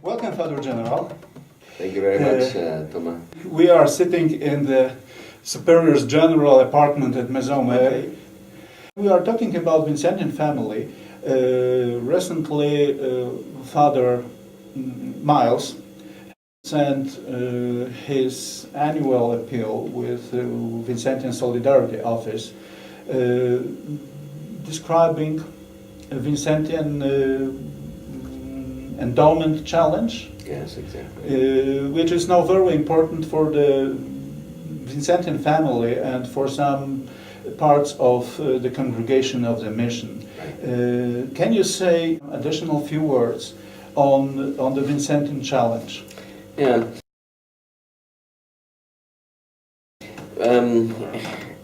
Welcome, Father General. Thank you very much, Thomas. We are sitting in the Superior's General apartment at Maison Mary. We are talking about Vincentian Family. Recently, Father Miles sent his annual appeal with the Vincentian Solidarity Office describing a Vincentian Endowment challenge. Yes, exactly. Which is now very important for the Vincentian family and for some parts of the congregation of the mission. Right. Can you say additional few words on the Vincentian challenge? Yeah.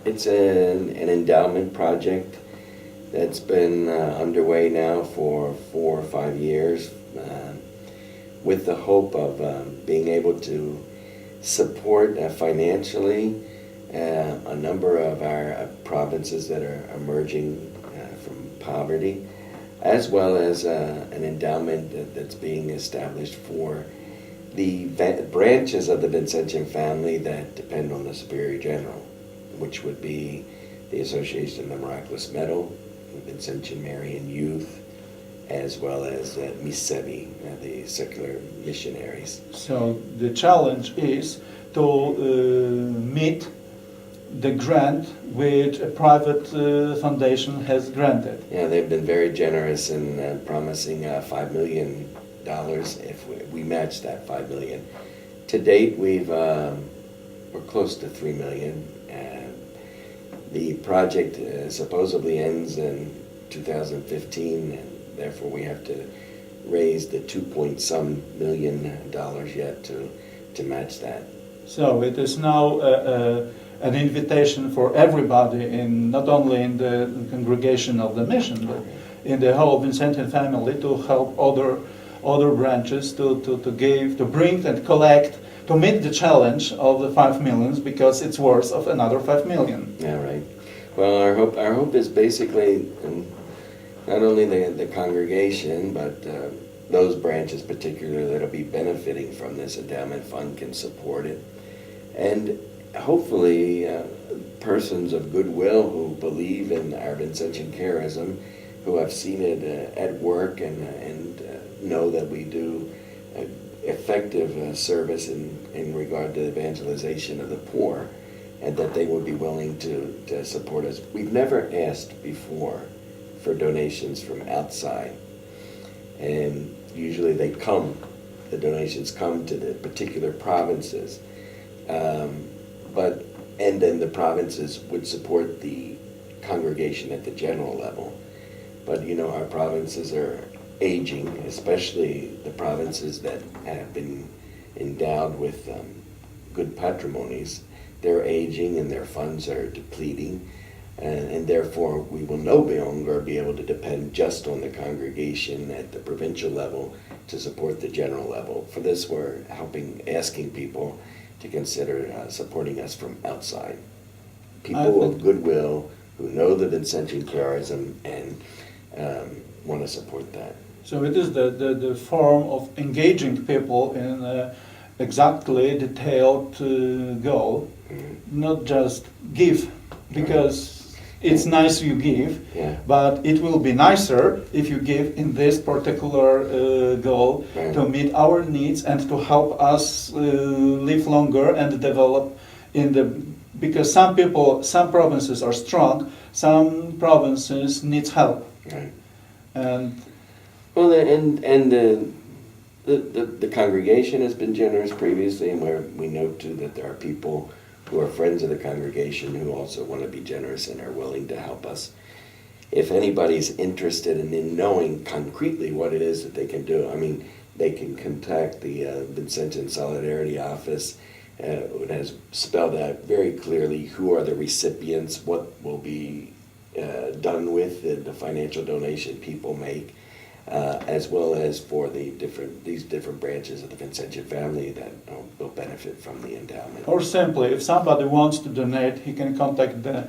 It's an endowment project that's been underway now for 4 or 5 years, with the hope of being able to support financially a number of our provinces that are emerging from poverty, as well as an endowment that's being established for the branches of the Vincentian family that depend on the Superior General, which would be the Association of the Miraculous Medal, the Vincentian Marian Youth, as well as Misevi, the secular missionaries. So the challenge is to meet the grant which a private foundation has granted. Yeah, they've been very generous in promising $5 million if we match that $5 million. To date, we're close to $3 million. The project supposedly ends in 2015, and therefore we have to raise the $2-some million yet to match that. So it is now an invitation for everybody, not only in the congregation of the mission, but in the whole Vincentian family, to help other branches to give, to bring and collect, to meet the challenge of the 5 million, because it's worth of another 5 million. Yeah, right. Well, our hope is basically not only the congregation, but those branches particularly that will be benefiting from this endowment fund can support it. And hopefully persons of goodwill who believe in our Vincentian charism, who have seen it at work and know that we do effective service in regard to evangelization of the poor, and that they would be willing to support us. We've never asked before for donations from outside, and usually the donations come to the particular provinces, and then the provinces would support the congregation at the general level. But our provinces are aging, especially the provinces that have been endowed with good patrimonies. They're aging and their funds are depleting, and therefore we will no longer be able to depend just on the congregation at the provincial level to support the general level. For this, we're asking people to consider supporting us from outside. People of goodwill who know the Vincentian charism and want to support that. So it is the form of engaging people in exactly detailed goal, not just give, because it's nice you give, but it will be nicer if you give in this particular goal to meet our needs and to help us live longer and develop because some provinces are strong, some provinces need help. Right. And well, the congregation has been generous previously, and we know too that there are people who are friends of the congregation who also want to be generous and are willing to help us. If anybody's interested in knowing concretely what it is that they can do, they can contact the Vincentian Solidarity Office. It has spelled out very clearly who are the recipients, what will be done with the financial donation people make. as well as for these different branches of the Vincentian family that will benefit from the endowment. Or simply, if somebody wants to donate, he can contact the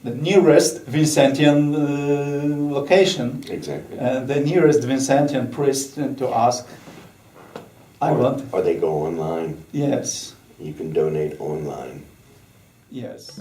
nearest Vincentian location, Exactly. the nearest Vincentian priest, to ask, I want. Or they go online. Yes. You can donate online. Yes.